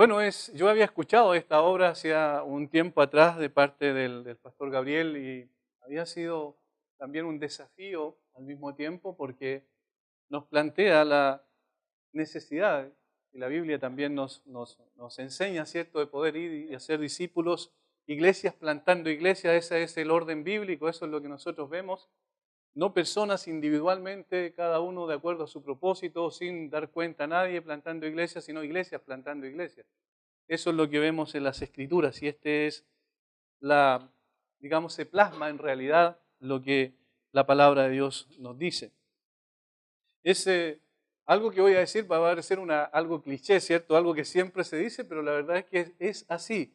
Bueno, yo había escuchado esta obra hacía un tiempo atrás de parte del pastor Gabriel y había sido también un desafío al mismo tiempo porque nos plantea la necesidad, y la Biblia también nos enseña, ¿cierto?, de poder ir y hacer discípulos, iglesias plantando iglesias. Ese es el orden bíblico, eso es lo que nosotros vemos. No personas individualmente, cada uno de acuerdo a su propósito, sin dar cuenta a nadie plantando iglesias, sino iglesias plantando iglesias. Eso es lo que vemos en las Escrituras y este es digamos, se plasma en realidad lo que la palabra de Dios nos dice. Es algo que voy a decir va a parecer algo cliché, ¿cierto? Algo que siempre se dice, pero la verdad es que es así.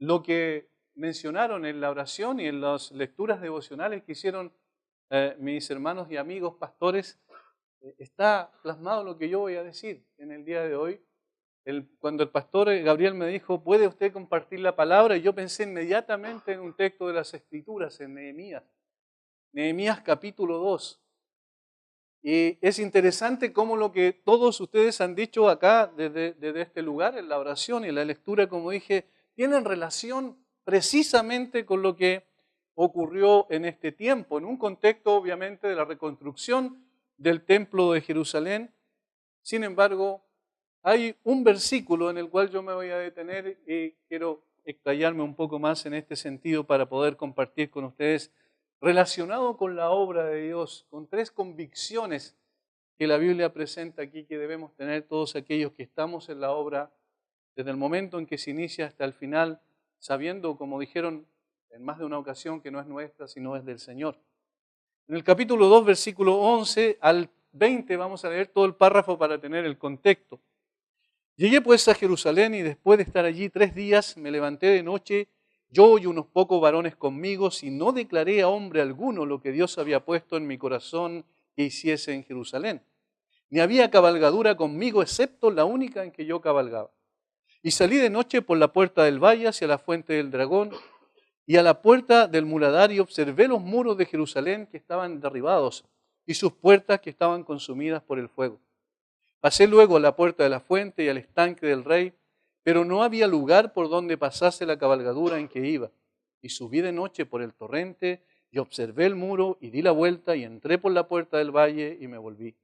Lo que mencionaron en la oración y en las lecturas devocionales que hicieron mis hermanos y amigos pastores, está plasmado lo que yo voy a decir en el día de hoy. Cuando el pastor Gabriel me dijo, ¿puede usted compartir la palabra? Y yo pensé inmediatamente en un texto de las Escrituras, en Nehemías. Nehemías capítulo 2. Y es interesante cómo lo que todos ustedes han dicho acá desde este lugar, en la oración y en la lectura, como dije, tienen relación precisamente con lo que ocurrió en este tiempo, en un contexto obviamente de la reconstrucción del templo de Jerusalén. Sin embargo, hay un versículo en el cual yo me voy a detener y quiero explayarme un poco más en este sentido para poder compartir con ustedes relacionado con la obra de Dios, con tres convicciones que la Biblia presenta aquí que debemos tener todos aquellos que estamos en la obra desde el momento en que se inicia hasta el final, sabiendo, como dijeron en más de una ocasión, que no es nuestra, sino es del Señor. En el capítulo 2, versículo 11 al 20, vamos a leer todo el párrafo para tener el contexto. Llegué pues a Jerusalén y después de estar allí 3 días me levanté de noche, yo y unos pocos varones conmigo, y no declaré a hombre alguno lo que Dios había puesto en mi corazón que hiciese en Jerusalén. Ni había cabalgadura conmigo excepto la única en que yo cabalgaba. Y salí de noche por la puerta del valle hacia la fuente del dragón y a la puerta del muladario observé los muros de Jerusalén que estaban derribados y sus puertas que estaban consumidas por el fuego. Pasé luego a la puerta de la fuente y al estanque del rey, pero no había lugar por donde pasase la cabalgadura en que iba. Y subí de noche por el torrente y observé el muro y di la vuelta y entré por la puerta del valle y me volví.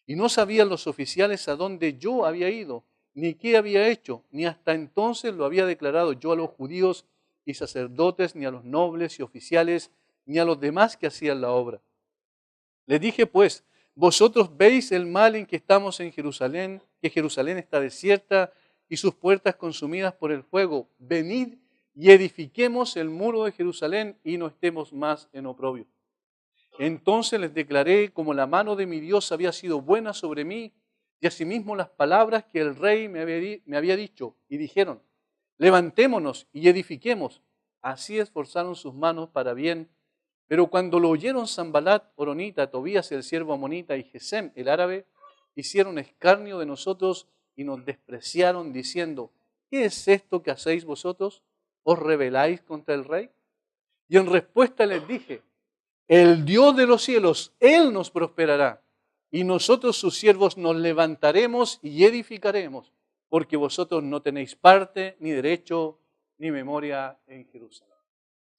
Y no sabían los oficiales a dónde yo había ido, ni qué había hecho, ni hasta entonces lo había declarado yo a los judíos y sacerdotes, ni a los nobles y oficiales, ni a los demás que hacían la obra. Les dije pues, vosotros veis el mal en que estamos en Jerusalén, que Jerusalén está desierta y sus puertas consumidas por el fuego. Venid y edifiquemos el muro de Jerusalén y no estemos más en oprobio. Entonces les declaré como la mano de mi Dios había sido buena sobre mí y asimismo las palabras que el rey me había dicho y dijeron, levantémonos y edifiquemos. Así esforzaron sus manos para bien. Pero cuando lo oyeron Sanbalat, Horonita, Tobías el siervo amonita y Gesem el árabe, hicieron escarnio de nosotros y nos despreciaron diciendo, ¿qué es esto que hacéis vosotros? ¿Os rebeláis contra el rey? Y en respuesta les dije, el Dios de los cielos, Él nos prosperará y nosotros sus siervos nos levantaremos y edificaremos, porque vosotros no tenéis parte, ni derecho, ni memoria en Jerusalén.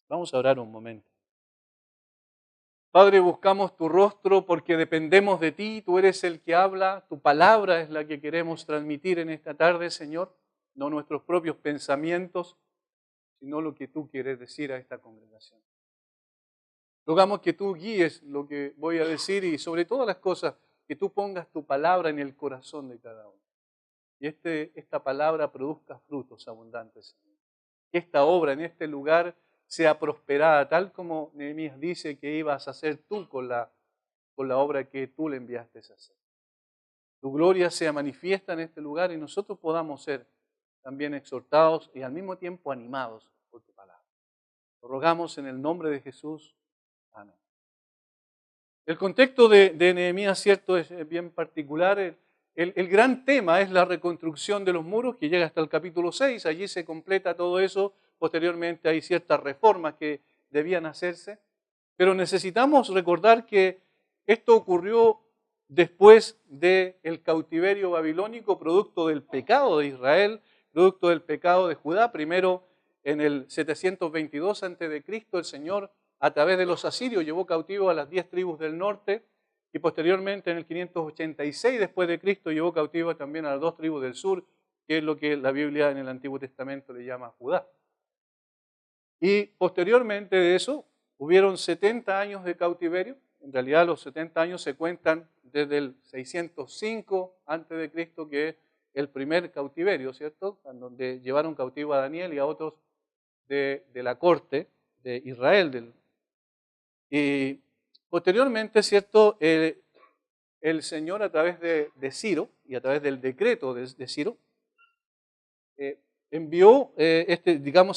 Vamos a orar un momento. Padre, buscamos tu rostro porque dependemos de ti, tú eres el que habla, tu palabra es la que queremos transmitir en esta tarde, Señor, no nuestros propios pensamientos, sino lo que tú quieres decir a esta congregación. Rogamos que tú guíes lo que voy a decir y sobre todas las cosas, que tú pongas tu palabra en el corazón de cada uno. Y esta palabra produzca frutos abundantes, Señor. Que esta obra en este lugar sea prosperada, tal como Nehemías dice que ibas a hacer tú con la obra que tú le enviaste a hacer. Tu gloria sea manifiesta en este lugar y nosotros podamos ser también exhortados y al mismo tiempo animados por tu palabra. Lo rogamos en el nombre de Jesús. Amén. El contexto de Nehemías, cierto, es bien particular. El gran tema es la reconstrucción de los muros que llega hasta el capítulo 6. Allí se completa todo eso. Posteriormente hay ciertas reformas que debían hacerse. Pero necesitamos recordar que esto ocurrió después del cautiverio babilónico, producto del pecado de Israel, producto del pecado de Judá. Primero, en el 722 a.C., el Señor, a través de los asirios, llevó cautivo a las 10 tribus del norte, y posteriormente, en el 586 después de Cristo, llevó cautivo también a las 2 tribus del sur, que es lo que la Biblia en el Antiguo Testamento le llama Judá. Y posteriormente de eso, hubieron 70 años de cautiverio. En realidad los 70 años se cuentan desde el 605 a.C., que es el primer cautiverio, ¿cierto? En donde llevaron cautivo a Daniel y a otros de la corte de Israel. Y posteriormente, ¿cierto? El Señor, a través de Ciro y a través del decreto de Ciro, envió,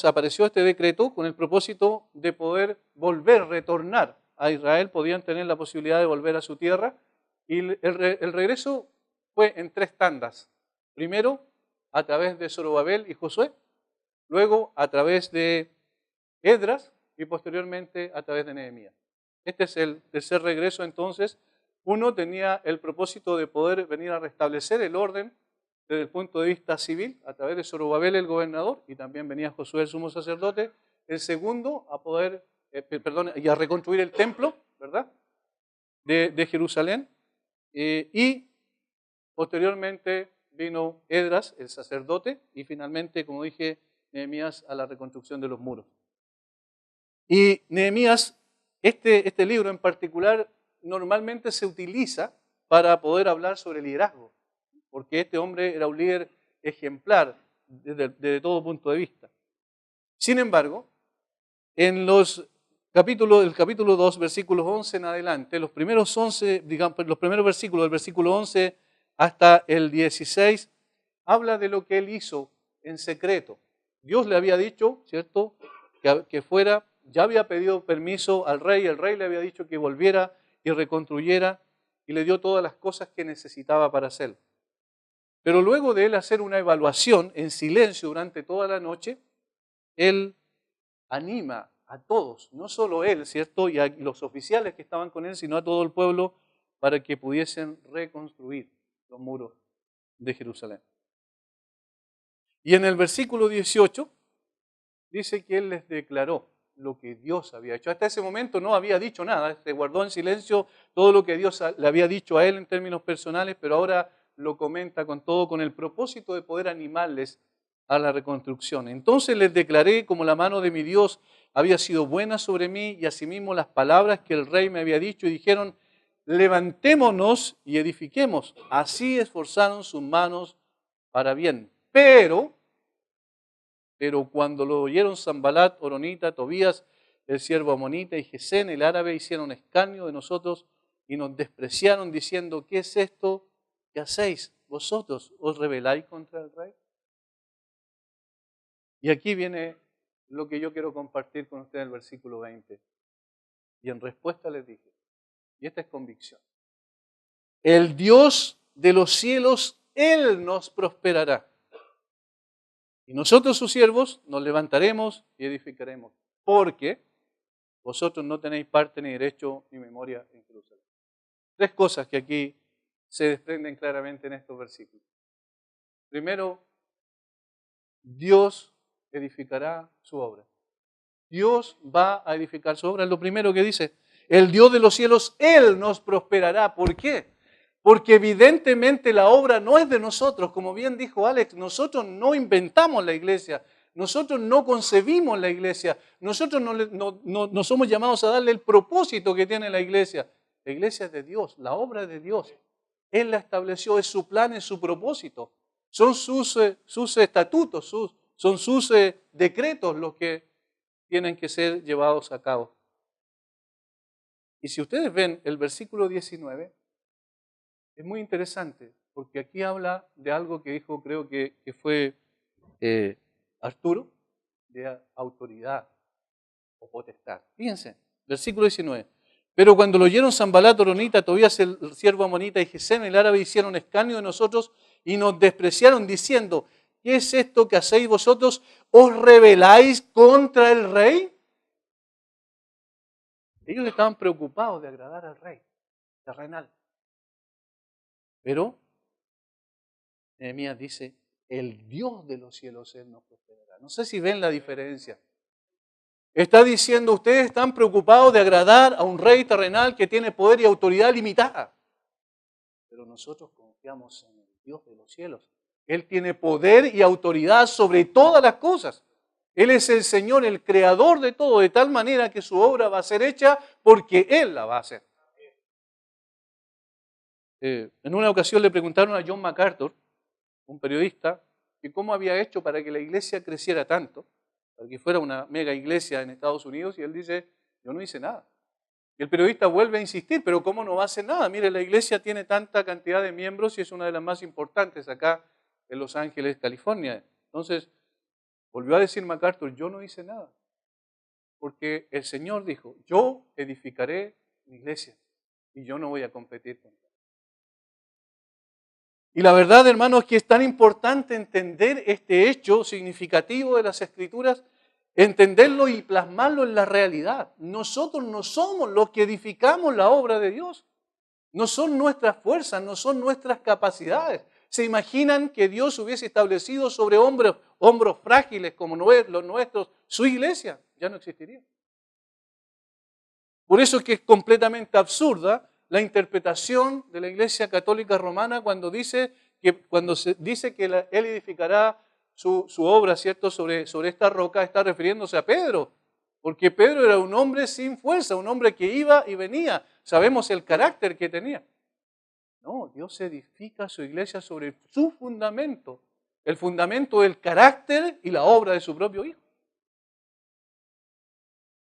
apareció este decreto con el propósito de poder retornar a Israel. Podían tener la posibilidad de volver a su tierra, y el regreso fue en 3 tandas. Primero, a través de Zorobabel y Josué, luego a través de Esdras y posteriormente a través de Nehemías. Este es el tercer regreso. Entonces, uno tenía el propósito de poder venir a restablecer el orden desde el punto de vista civil, a través de Zorobabel el gobernador, y también venía Josué el sumo sacerdote. El segundo, y a reconstruir el templo, ¿verdad?, de Jerusalén. Y posteriormente vino Esdras, el sacerdote, y finalmente, como dije, Nehemías, a la reconstrucción de los muros. Y Nehemías, este libro en particular, normalmente se utiliza para poder hablar sobre liderazgo, porque este hombre era un líder ejemplar desde todo punto de vista. Sin embargo, en el capítulo 2, versículos 11 en adelante, los primeros versículos, del versículo 11 hasta el 16, habla de lo que él hizo en secreto. Dios le había dicho, ¿cierto?, que fuera, ya había pedido permiso al rey, el rey le había dicho que volviera y reconstruyera, y le dio todas las cosas que necesitaba para hacerlo. Pero luego de él hacer una evaluación en silencio durante toda la noche, él anima a todos, no solo él, ¿cierto?, y a los oficiales que estaban con él, sino a todo el pueblo, para que pudiesen reconstruir los muros de Jerusalén. Y en el versículo 18 dice que él les declaró lo que Dios había hecho. Hasta ese momento no había dicho nada, se guardó en silencio todo lo que Dios le había dicho a él en términos personales, pero ahora lo comenta con el propósito de poder animarles a la reconstrucción. Entonces les declaré como la mano de mi Dios había sido buena sobre mí, y asimismo las palabras que el rey me había dicho, y dijeron: levantémonos y edifiquemos. Así esforzaron sus manos para bien. Pero cuando lo oyeron Sanbalat, Horonita, Tobías, el siervo amonita, y Gesén, el árabe, hicieron escarnio de nosotros y nos despreciaron, diciendo: ¿qué es esto que hacéis? ¿Vosotros os rebeláis contra el rey? Y aquí viene lo que yo quiero compartir con ustedes en el versículo 20. Y en respuesta les dije, y esta es convicción: el Dios de los cielos, Él nos prosperará. Y nosotros, sus siervos, nos levantaremos y edificaremos, porque vosotros no tenéis parte ni derecho ni memoria en Jerusalén. 3 cosas que aquí se desprenden claramente en estos versículos. Primero, Dios edificará su obra. Dios va a edificar su obra. Es lo primero que dice. El Dios de los cielos, Él nos prosperará. ¿Por qué? Porque evidentemente la obra no es de nosotros. Como bien dijo Alex, nosotros no inventamos la iglesia. Nosotros no concebimos la iglesia. Nosotros no somos llamados a darle el propósito que tiene la iglesia. La iglesia es de Dios, la obra es de Dios. Él la estableció, es su plan, es su propósito. Son sus estatutos, son sus decretos los que tienen que ser llevados a cabo. Y si ustedes ven el versículo 19, es muy interesante, porque aquí habla de algo que dijo, creo que fue Arturo, de autoridad o potestad. Fíjense, versículo 19. Pero cuando lo oyeron Sanbalat, Horonita, Tobías el siervo amonita y Gesén el árabe, hicieron escarnio de nosotros y nos despreciaron, diciendo: ¿qué es esto que hacéis vosotros? ¿Os rebeláis contra el rey? Ellos estaban preocupados de agradar al rey terrenal. Pero Nehemías dice, el Dios de los cielos, Él nos prosperará. No sé si ven la diferencia. Está diciendo, ustedes están preocupados de agradar a un rey terrenal que tiene poder y autoridad limitada. Pero nosotros confiamos en el Dios de los cielos. Él tiene poder y autoridad sobre todas las cosas. Él es el Señor, el creador de todo, de tal manera que su obra va a ser hecha porque Él la va a hacer. En una ocasión le preguntaron a John MacArthur, un periodista, que cómo había hecho para que la iglesia creciera tanto, para que fuera una mega iglesia en Estados Unidos, y él dice, yo no hice nada. Y el periodista vuelve a insistir, pero ¿cómo no va a hacer nada? Mire, la iglesia tiene tanta cantidad de miembros y es una de las más importantes acá en Los Ángeles, California. Entonces, volvió a decir MacArthur, yo no hice nada. Porque el Señor dijo, yo edificaré mi iglesia y yo no voy a competir con él. Y la verdad, hermanos, es que es tan importante entender este hecho significativo de las Escrituras, entenderlo y plasmarlo en la realidad. Nosotros no somos los que edificamos la obra de Dios. No son nuestras fuerzas, no son nuestras capacidades. ¿Se imaginan que Dios hubiese establecido sobre hombros frágiles como los nuestros su iglesia? Ya no existiría. Por eso es que es completamente absurda la interpretación de la Iglesia Católica Romana cuando se dice que Él edificará su obra, ¿cierto?, sobre esta roca, está refiriéndose a Pedro, porque Pedro era un hombre sin fuerza, un hombre que iba y venía. Sabemos el carácter que tenía. No, Dios edifica su iglesia sobre su fundamento, el fundamento del carácter y la obra de su propio Hijo.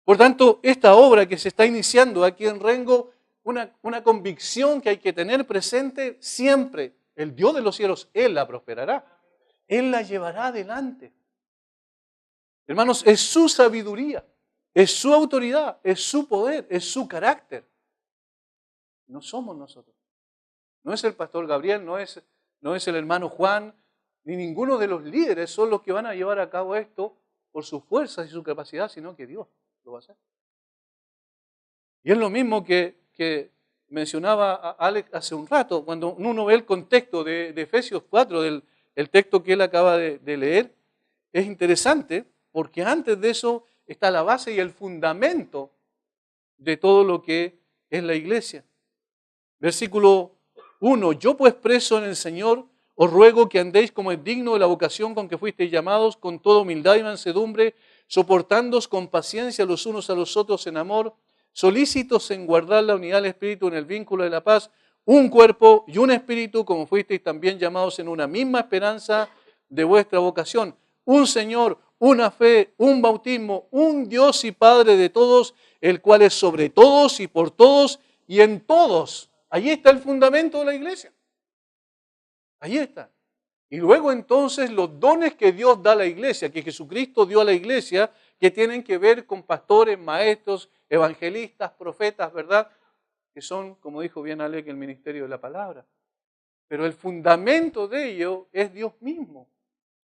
Por tanto, esta obra que se está iniciando aquí en Rengo, una convicción que hay que tener presente siempre. El Dios de los cielos, Él la prosperará. Él la llevará adelante. Hermanos, es su sabiduría, es su autoridad, es su poder, es su carácter. No somos nosotros. No es el pastor Gabriel, no es el hermano Juan, ni ninguno de los líderes son los que van a llevar a cabo esto por sus fuerzas y su capacidad, sino que Dios lo va a hacer. Y es lo mismo que mencionaba Alex hace un rato, cuando uno ve el contexto de Efesios 4, el texto que él acaba de leer, es interesante porque antes de eso está la base y el fundamento de todo lo que es la iglesia. Versículo 1, yo pues preso en el Señor, os ruego que andéis como es digno de la vocación con que fuisteis llamados, con toda humildad y mansedumbre, soportándoos con paciencia los unos a los otros en amor, solícitos en guardar la unidad del Espíritu en el vínculo de la paz, un cuerpo y un espíritu, como fuisteis también llamados en una misma esperanza de vuestra vocación, un Señor, una fe, un bautismo, un Dios y Padre de todos, el cual es sobre todos y por todos y en todos. Ahí está el fundamento de la iglesia. Ahí está. Y luego entonces los dones que Dios da a la iglesia, que Jesucristo dio a la iglesia, que tienen que ver con pastores, maestros, evangelistas, profetas, ¿verdad? Que son, como dijo bien Alec, el ministerio de la palabra. Pero el fundamento de ello es Dios mismo.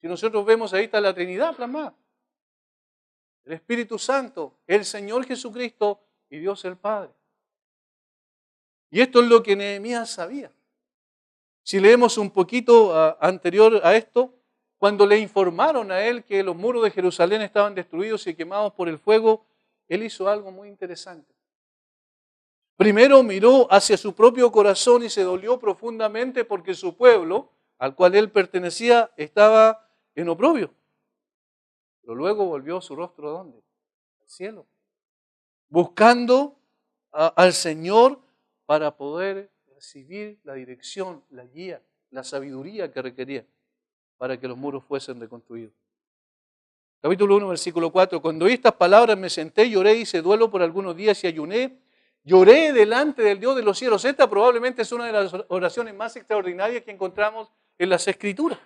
Si nosotros vemos ahí está la Trinidad plasmada. El Espíritu Santo, el Señor Jesucristo y Dios el Padre. Y esto es lo que Nehemías sabía. Si leemos un poquito anterior a esto, cuando le informaron a él que los muros de Jerusalén estaban destruidos y quemados por el fuego, él hizo algo muy interesante. Primero miró hacia su propio corazón y se dolió profundamente porque su pueblo, al cual él pertenecía, estaba en oprobio. Pero luego volvió su rostro ¿a dónde? Al cielo. Buscando al Señor para poder recibir la dirección, la guía, la sabiduría que requería para que los muros fuesen reconstruidos. Capítulo 1, versículo 4. Cuando oí estas palabras me senté, lloré, hice duelo por algunos días y ayuné. Lloré delante del Dios de los cielos. Esta probablemente es una de las oraciones más extraordinarias que encontramos en las Escrituras.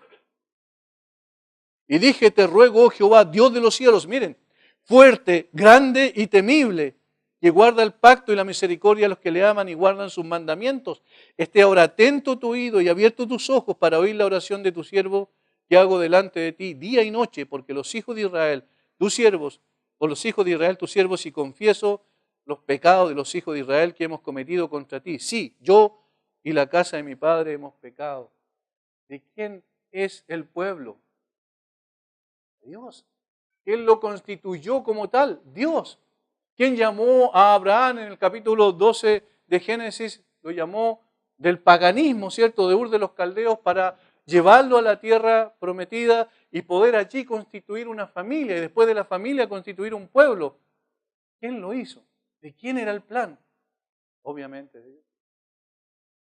Y dije, te ruego, oh Jehová, Dios de los cielos, miren, fuerte, grande y temible, que guarda el pacto y la misericordia a los que le aman y guardan sus mandamientos. Esté ahora atento tu oído y abierto tus ojos para oír la oración de tu siervo que hago delante de ti día y noche, porque los hijos de Israel, tus siervos, por los hijos de Israel, tus siervos, y confieso los pecados de los hijos de Israel que hemos cometido contra ti. Sí, yo y la casa de mi padre hemos pecado. ¿De quién es el pueblo? Dios. ¿Quién lo constituyó como tal? Dios. ¿Quién llamó a Abraham en el capítulo 12 de Génesis? Lo llamó del paganismo, ¿cierto? De Ur de los Caldeos para llevarlo a la tierra prometida y poder allí constituir una familia y después de la familia constituir un pueblo. ¿Quién lo hizo? ¿De quién era el plan? Obviamente de Dios.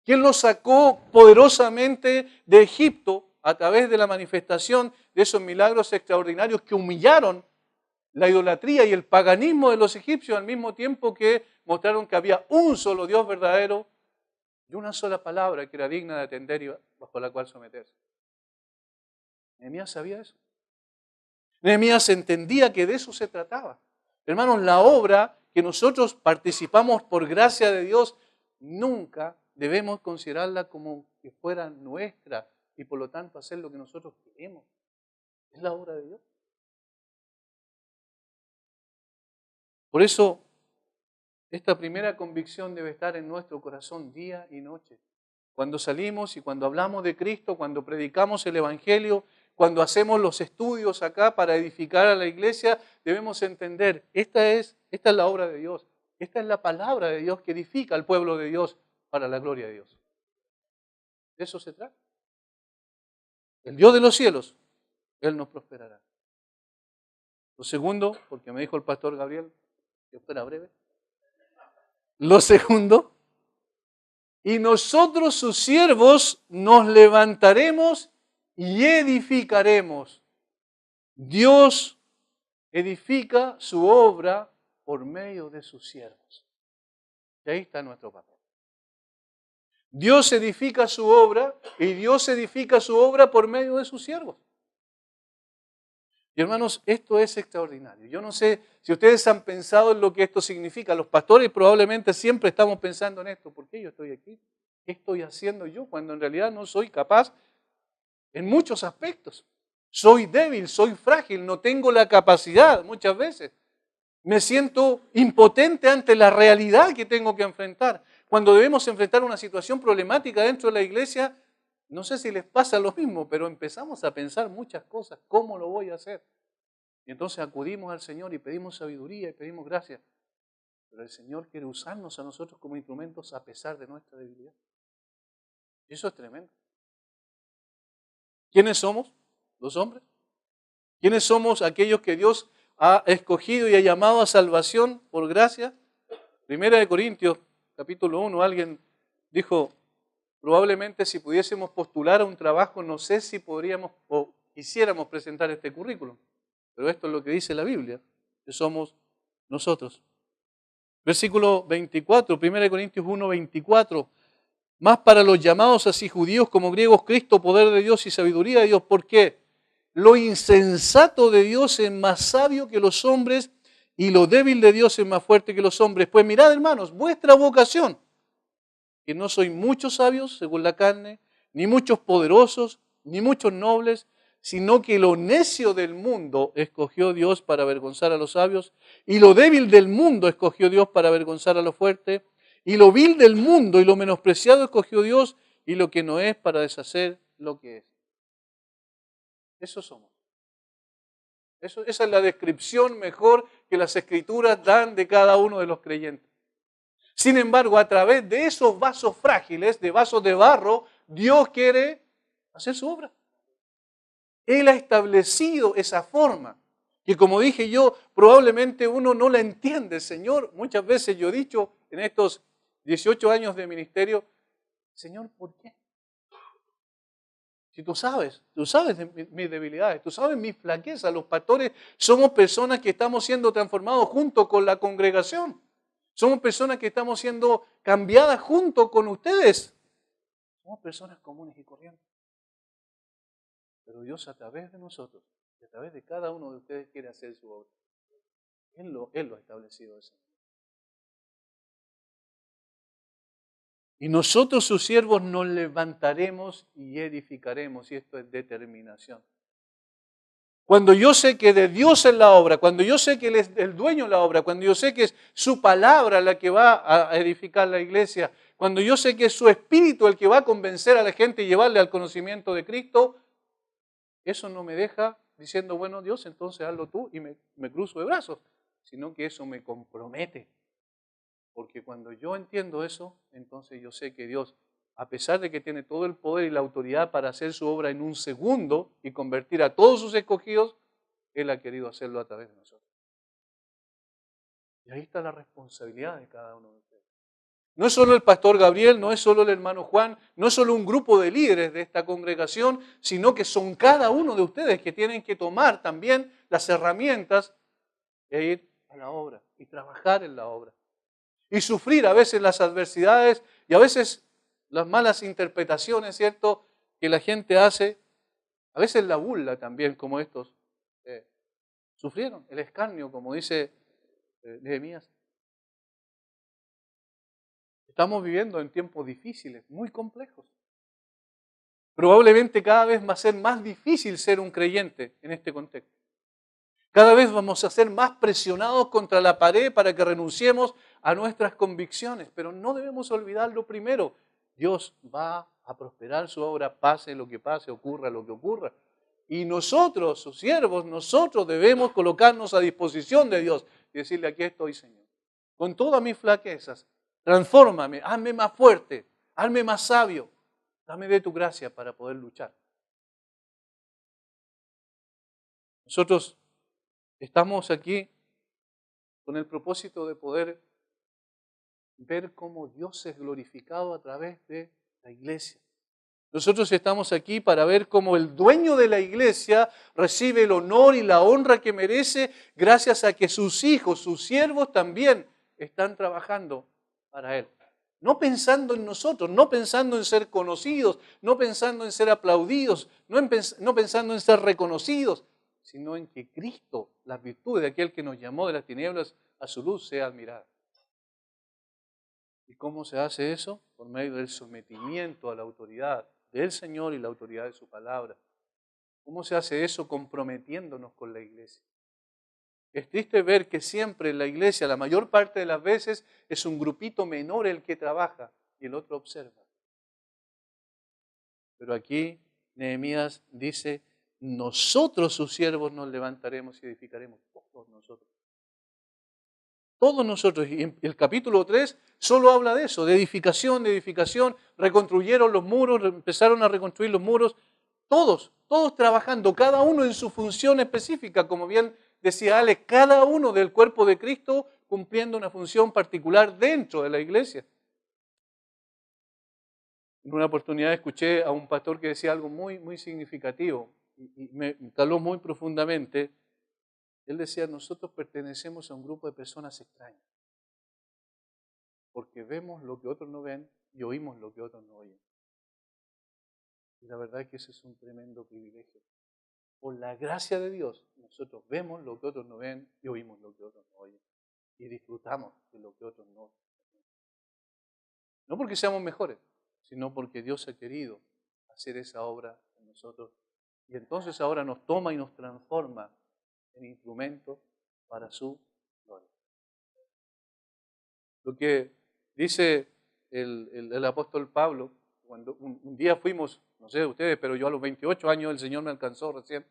¿Quién lo sacó poderosamente de Egipto a través de la manifestación de esos milagros extraordinarios que humillaron la idolatría y el paganismo de los egipcios al mismo tiempo que mostraron que había un solo Dios verdadero y una sola palabra que era digna de atender y bajo la cual someterse? Nehemías sabía eso. Nehemías entendía que de eso se trataba. Hermanos, la obra que nosotros participamos por gracia de Dios, nunca debemos considerarla como que fuera nuestra y por lo tanto hacer lo que nosotros queremos. Es la obra de Dios. Por eso, esta primera convicción debe estar en nuestro corazón día y noche. Cuando salimos y cuando hablamos de Cristo, cuando predicamos el Evangelio, cuando hacemos los estudios acá para edificar a la iglesia, debemos entender, esta es la obra de Dios. Esta es la palabra de Dios que edifica al pueblo de Dios para la gloria de Dios. De eso se trata. El Dios de los cielos, Él nos prosperará. Lo segundo, porque me dijo el pastor Gabriel que fuera breve. Lo segundo, y nosotros sus siervos nos levantaremos y edificaremos. Dios edifica su obra por medio de sus siervos. Y ahí está nuestro papel. Dios edifica su obra y Dios edifica su obra por medio de sus siervos. Y hermanos, esto es extraordinario. Yo no sé si ustedes han pensado en lo que esto significa. Los pastores probablemente siempre estamos pensando en esto. ¿Por qué yo estoy aquí? ¿Qué estoy haciendo yo cuando en realidad no soy capaz en muchos aspectos? Soy débil, soy frágil, no tengo la capacidad muchas veces. Me siento impotente ante la realidad que tengo que enfrentar. Cuando debemos enfrentar una situación problemática dentro de la iglesia, no sé si les pasa lo mismo, pero empezamos a pensar muchas cosas. ¿Cómo lo voy a hacer? Y entonces acudimos al Señor y pedimos sabiduría y pedimos gracia. Pero el Señor quiere usarnos a nosotros como instrumentos a pesar de nuestra debilidad. Y eso es tremendo. ¿Quiénes somos? Los hombres. ¿Quiénes somos aquellos que Dios ha escogido y ha llamado a salvación por gracia? Primera de Corintios, capítulo 1, alguien dijo, probablemente si pudiésemos postular a un trabajo, no sé si podríamos o quisiéramos presentar este currículum. Pero esto es lo que dice la Biblia, que somos nosotros. Versículo 24, 1 Corintios 1, 24. Más para los llamados así judíos como griegos, Cristo, poder de Dios y sabiduría de Dios. ¿Por qué? Lo insensato de Dios es más sabio que los hombres y lo débil de Dios es más fuerte que los hombres. Pues mirad, hermanos, vuestra vocación, que no sois muchos sabios según la carne, ni muchos poderosos, ni muchos nobles, sino que lo necio del mundo escogió Dios para avergonzar a los sabios, y lo débil del mundo escogió Dios para avergonzar a lo fuerte, y lo vil del mundo y lo menospreciado escogió Dios, y lo que no es para deshacer lo que es. Eso somos. Esa es la descripción mejor que las Escrituras dan de cada uno de los creyentes. Sin embargo, a través de esos vasos frágiles, de vasos de barro, Dios quiere hacer su obra. Él ha establecido esa forma, que como dije yo, probablemente uno no la entiende, Señor. Muchas veces yo he dicho en estos 18 años de ministerio, Señor, ¿por qué? Si tú sabes de mis debilidades, tú sabes mis flaquezas. Los pastores somos personas que estamos siendo transformados junto con la congregación. Somos personas que estamos siendo cambiadas junto con ustedes. Somos personas comunes y corrientes. Pero Dios a través de nosotros, a través de cada uno de ustedes quiere hacer su obra. Él lo ha establecido de esa manera. Y nosotros sus siervos nos levantaremos y edificaremos. Y esto es determinación. Cuando yo sé que de Dios es la obra, cuando yo sé que Él es el dueño de la obra, cuando yo sé que es su palabra la que va a edificar la iglesia, cuando yo sé que es su Espíritu el que va a convencer a la gente y llevarle al conocimiento de Cristo, eso no me deja diciendo, bueno, Dios, entonces hazlo tú y me cruzo de brazos, sino que eso me compromete. Porque cuando yo entiendo eso, entonces yo sé que Dios, a pesar de que tiene todo el poder y la autoridad para hacer su obra en un segundo y convertir a todos sus escogidos, Él ha querido hacerlo a través de nosotros. Y ahí está la responsabilidad de cada uno de ustedes. No es solo el pastor Gabriel, no es solo el hermano Juan, no es solo un grupo de líderes de esta congregación, sino que son cada uno de ustedes que tienen que tomar también las herramientas e ir a la obra y trabajar en la obra. Y sufrir a veces las adversidades y a veces las malas interpretaciones, ¿cierto?, que la gente hace, a veces la burla también, como estos sufrieron, el escarnio, como dice Nehemías. Estamos viviendo en tiempos difíciles, muy complejos. Probablemente cada vez va a ser más difícil ser un creyente en este contexto. Cada vez vamos a ser más presionados contra la pared para que renunciemos a nuestras convicciones, pero no debemos olvidar lo primero. Dios va a prosperar su obra, pase lo que pase, ocurra lo que ocurra. Y nosotros, sus siervos, nosotros debemos colocarnos a disposición de Dios y decirle, aquí estoy, Señor. Con todas mis flaquezas, transfórmame, hazme más fuerte, hazme más sabio. Dame de tu gracia para poder luchar. Nosotros estamos aquí con el propósito de poder ver cómo Dios es glorificado a través de la iglesia. Nosotros estamos aquí para ver cómo el dueño de la iglesia recibe el honor y la honra que merece gracias a que sus hijos, sus siervos también están trabajando para Él. No pensando en nosotros, no pensando en ser conocidos, no pensando en ser aplaudidos, no pensando en ser reconocidos, sino en que Cristo, las virtudes de aquel que nos llamó de las tinieblas a su luz, sea admirada. ¿Y cómo se hace eso? Por medio del sometimiento a la autoridad del Señor y la autoridad de su palabra. ¿Cómo se hace eso? Comprometiéndonos con la iglesia. Es triste ver que siempre en la iglesia, la mayor parte de las veces, es un grupito menor el que trabaja y el otro observa. Pero aquí Nehemías dice, nosotros sus siervos nos levantaremos y edificaremos, todos nosotros. Todos nosotros, y el capítulo 3 solo habla de eso, de edificación, reconstruyeron los muros, empezaron a reconstruir los muros, todos trabajando, cada uno en su función específica, como bien decía Alex, cada uno del cuerpo de Cristo cumpliendo una función particular dentro de la iglesia. En una oportunidad escuché a un pastor que decía algo muy, muy significativo y me caló muy profundamente. Él decía, nosotros pertenecemos a un grupo de personas extrañas, porque vemos lo que otros no ven y oímos lo que otros no oyen. Y la verdad es que ese es un tremendo privilegio. Por la gracia de Dios, nosotros vemos lo que otros no ven y oímos lo que otros no oyen. Y disfrutamos de lo que otros no ven. No porque seamos mejores, sino porque Dios ha querido hacer esa obra en nosotros. Y entonces ahora nos toma y nos transforma en instrumento para su gloria. Lo que dice el apóstol Pablo, cuando un día fuimos, no sé de ustedes, pero yo a los 28 años el Señor me alcanzó recién,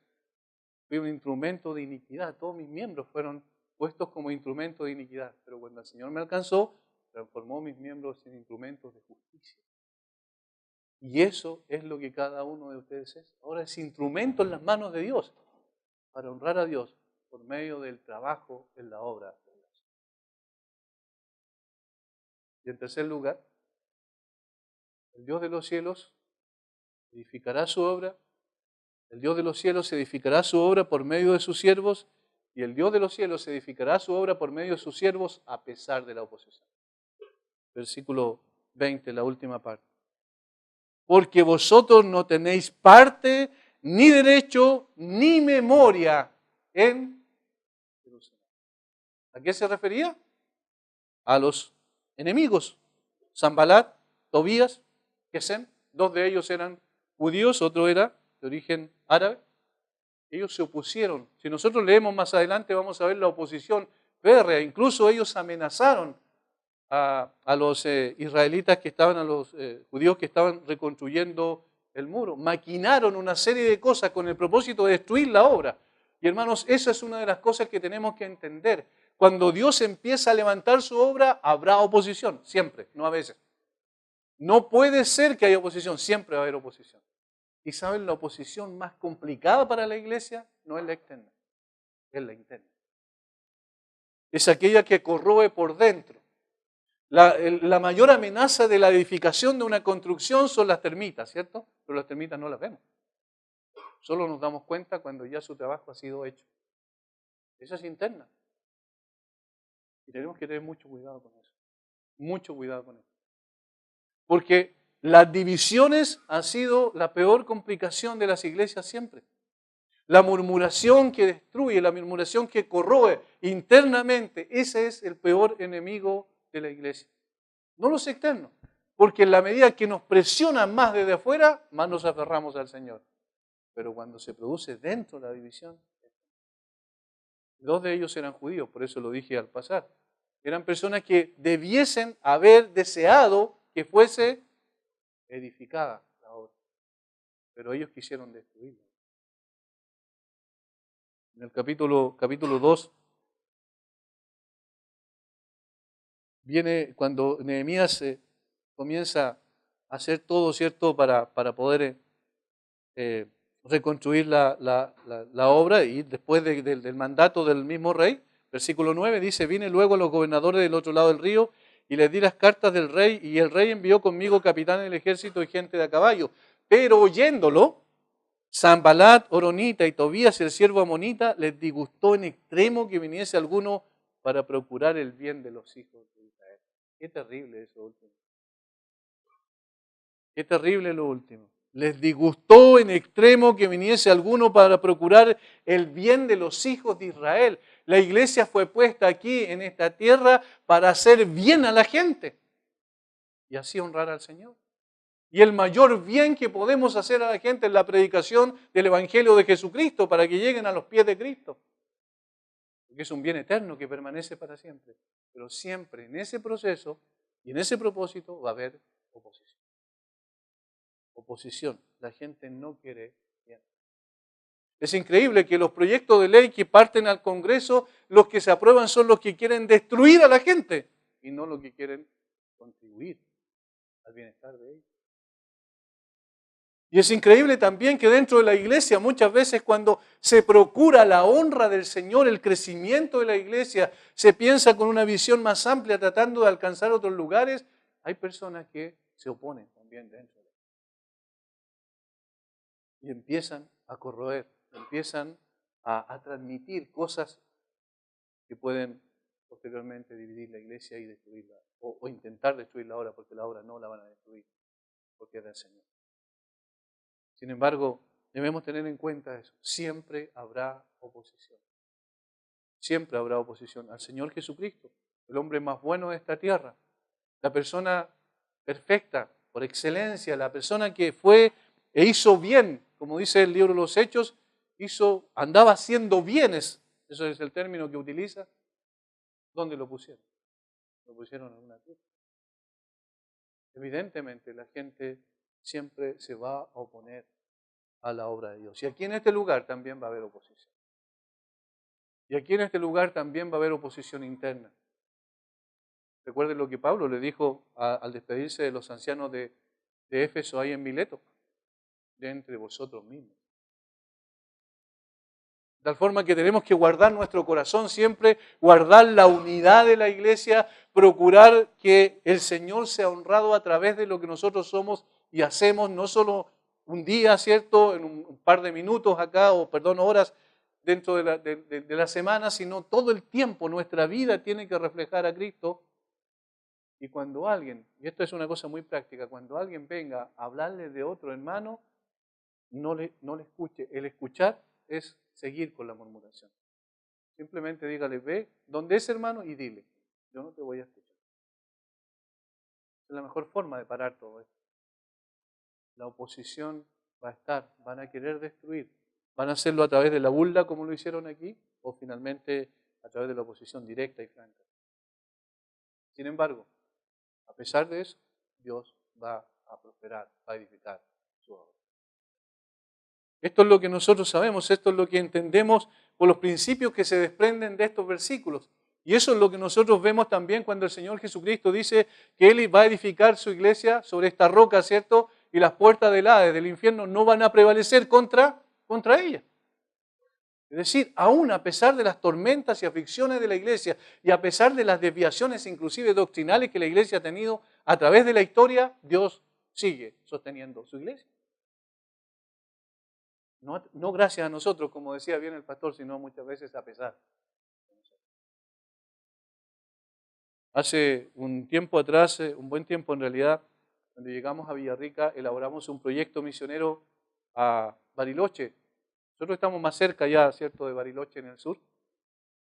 fui un instrumento de iniquidad, todos mis miembros fueron puestos como instrumento de iniquidad, pero cuando el Señor me alcanzó, transformó mis miembros en instrumentos de justicia. Y eso es lo que cada uno de ustedes es. Ahora es instrumento en las manos de Dios para honrar a Dios por medio del trabajo en la obra. Y en tercer lugar, el Dios de los cielos edificará su obra, el Dios de los cielos edificará su obra por medio de sus siervos, y el Dios de los cielos edificará su obra por medio de sus siervos a pesar de la oposición. Versículo 20, la última parte. Porque vosotros no tenéis parte, ni derecho, ni memoria en Jerusalén. ¿A qué se refería? A los enemigos. Sanbalat, Tobías, Gesem, dos de ellos eran judíos, otro era de origen árabe. Ellos se opusieron. Si nosotros leemos más adelante vamos a ver la oposición férrea. Incluso ellos amenazaron a los israelitas que estaban, a los judíos que estaban reconstruyendo el muro. Maquinaron una serie de cosas con el propósito de destruir la obra. Y hermanos, esa es una de las cosas que tenemos que entender. Cuando Dios empieza a levantar su obra, habrá oposición, siempre, no a veces. No puede ser que haya oposición, siempre va a haber oposición. Y saben, la oposición más complicada para la iglesia no es la externa, es la interna. Es aquella que corroe por dentro. La mayor amenaza de la edificación de una construcción son las termitas, ¿cierto? Pero las termitas no las vemos. Solo nos damos cuenta cuando ya su trabajo ha sido hecho. Esa es interna. Y tenemos que tener mucho cuidado con eso. Mucho cuidado con eso. Porque las divisiones han sido la peor complicación de las iglesias siempre. La murmuración que destruye, la murmuración que corroe internamente, ese es el peor enemigo de la iglesia. No los externos, porque en la medida que nos presionan más desde afuera, más nos aferramos al Señor. Pero cuando se produce dentro la división, dos de ellos eran judíos, por eso lo dije al pasar. Eran personas que debiesen haber deseado que fuese edificada la obra, pero ellos quisieron destruirla. En el capítulo 2 viene cuando Nehemías comienza a hacer todo, ¿cierto?, para poder reconstruir la obra, y después del mandato del mismo rey. Versículo 9 dice: vine luego a los gobernadores del otro lado del río y les di las cartas del rey, y el rey envió conmigo capitanes del ejército y gente de a caballo. Pero oyéndolo, Sanbalat, Horonita y Tobías, el siervo amonita, les disgustó en extremo que viniese alguno para procurar el bien de los hijos de Israel. Qué terrible eso último. Qué terrible lo último. Les disgustó en extremo que viniese alguno para procurar el bien de los hijos de Israel. La iglesia fue puesta aquí en esta tierra para hacer bien a la gente y así honrar al Señor. Y el mayor bien que podemos hacer a la gente es la predicación del Evangelio de Jesucristo para que lleguen a los pies de Cristo. Porque es un bien eterno que permanece para siempre. Pero siempre en ese proceso y en ese propósito va a haber oposición. Oposición. La gente no quiere bien. Es increíble que los proyectos de ley que parten al Congreso, los que se aprueban son los que quieren destruir a la gente y no los que quieren contribuir al bienestar de ellos. Y es increíble también que dentro de la iglesia muchas veces cuando se procura la honra del Señor, el crecimiento de la iglesia, se piensa con una visión más amplia tratando de alcanzar otros lugares, hay personas que se oponen también dentro de la iglesia. Y empiezan a corroer, empiezan a transmitir cosas que pueden posteriormente dividir la iglesia y destruirla, o intentar destruir la obra, porque la obra no la van a destruir, porque es del Señor. Sin embargo, debemos tener en cuenta eso. Siempre habrá oposición. Siempre habrá oposición al Señor Jesucristo, el hombre más bueno de esta tierra, la persona perfecta, por excelencia, la persona que fue e hizo bien, como dice el libro de los Hechos, andaba haciendo bienes. Eso es el término que utiliza. ¿Dónde lo pusieron? Lo pusieron en una cruz. Evidentemente la gente siempre se va a oponer a la obra de Dios. Y aquí en este lugar también va a haber oposición. Y aquí en este lugar también va a haber oposición interna. Recuerden lo que Pablo le dijo al despedirse de los ancianos de Éfeso ahí en Mileto, de entre vosotros mismos. De tal forma que tenemos que guardar nuestro corazón siempre, guardar la unidad de la iglesia, procurar que el Señor sea honrado a través de lo que nosotros somos y hacemos, no solo un día, ¿cierto?, en un par de minutos acá, horas dentro de la semana, sino todo el tiempo. Nuestra vida tiene que reflejar a Cristo. Y cuando alguien, y esto es una cosa muy práctica, cuando alguien venga a hablarle de otro hermano, no le escuche. El escuchar es seguir con la murmuración. Simplemente dígale: ve donde es hermano y dile: yo no te voy a escuchar. Es la mejor forma de parar todo esto. La oposición va a estar, van a querer destruir. Van a hacerlo a través de la burla, como lo hicieron aquí, o finalmente a través de la oposición directa y franca. Sin embargo, pesar de eso, Dios va a prosperar, va a edificar su obra. Esto es lo que nosotros sabemos, esto es lo que entendemos por los principios que se desprenden de estos versículos. Y eso es lo que nosotros vemos también cuando el Señor Jesucristo dice que Él va a edificar su iglesia sobre esta roca, ¿cierto? Y las puertas del Hades, del infierno, no van a prevalecer contra ella. Es decir, aún a pesar de las tormentas y aflicciones de la iglesia y a pesar de las desviaciones inclusive doctrinales que la iglesia ha tenido a través de la historia, Dios sigue sosteniendo su iglesia. No gracias a nosotros, como decía bien el pastor, sino muchas veces a pesar. Hace un tiempo atrás, un buen tiempo en realidad, cuando llegamos a Villarrica, elaboramos un proyecto misionero a Bariloche. Nosotros estamos más cerca ya, ¿cierto?, de Bariloche en el sur.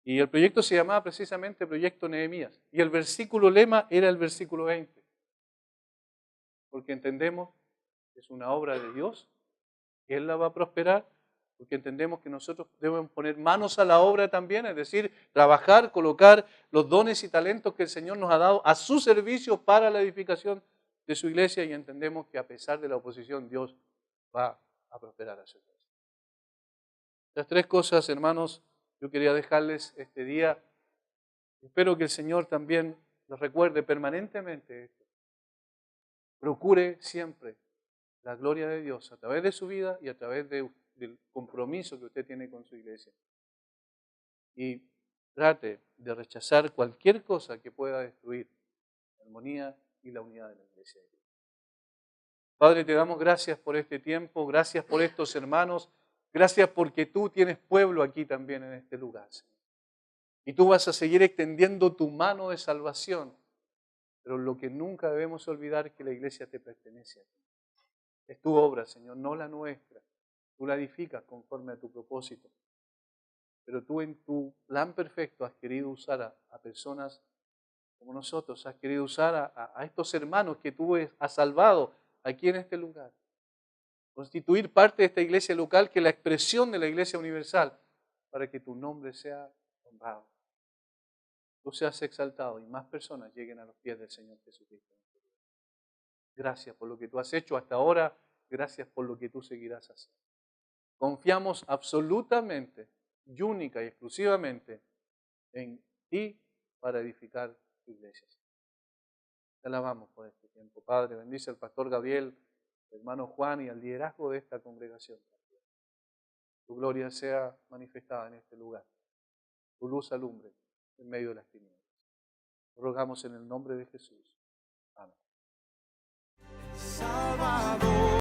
Y el proyecto se llamaba precisamente Proyecto Nehemías. Y el versículo lema era el versículo 20. Porque entendemos que es una obra de Dios, que Él la va a prosperar, porque entendemos que nosotros debemos poner manos a la obra también, es decir, trabajar, colocar los dones y talentos que el Señor nos ha dado a su servicio para la edificación de su iglesia y entendemos que a pesar de la oposición, Dios va a prosperar a su iglesia. Las tres cosas, hermanos, yo quería dejarles este día. Espero que el Señor también los recuerde permanentemente esto. Procure siempre la gloria de Dios a través de su vida y a través del compromiso que usted tiene con su iglesia. Y trate de rechazar cualquier cosa que pueda destruir la armonía y la unidad de la iglesia de Dios. Padre, te damos gracias por este tiempo, gracias por estos hermanos, gracias porque tú tienes pueblo aquí también en este lugar, Señor. Y tú vas a seguir extendiendo tu mano de salvación, pero lo que nunca debemos olvidar es que la iglesia te pertenece a ti. Es tu obra, Señor, no la nuestra. Tú la edificas conforme a tu propósito. Pero tú en tu plan perfecto has querido usar a personas como nosotros, has querido usar a estos hermanos que tú has salvado aquí en este lugar. Constituir parte de esta iglesia local que es la expresión de la iglesia universal para que tu nombre sea honrado. Tú seas exaltado y más personas lleguen a los pies del Señor Jesucristo. Gracias por lo que tú has hecho hasta ahora, gracias por lo que tú seguirás haciendo. Confiamos absolutamente y única y exclusivamente en ti para edificar tu iglesia. Te alabamos por este tiempo. Padre, bendice al pastor Gabriel, al hermano Juan y al liderazgo de esta congregación. Tu gloria sea manifestada en este lugar. Tu luz alumbre en medio de las tinieblas. Rogamos en el nombre de Jesús. Amén.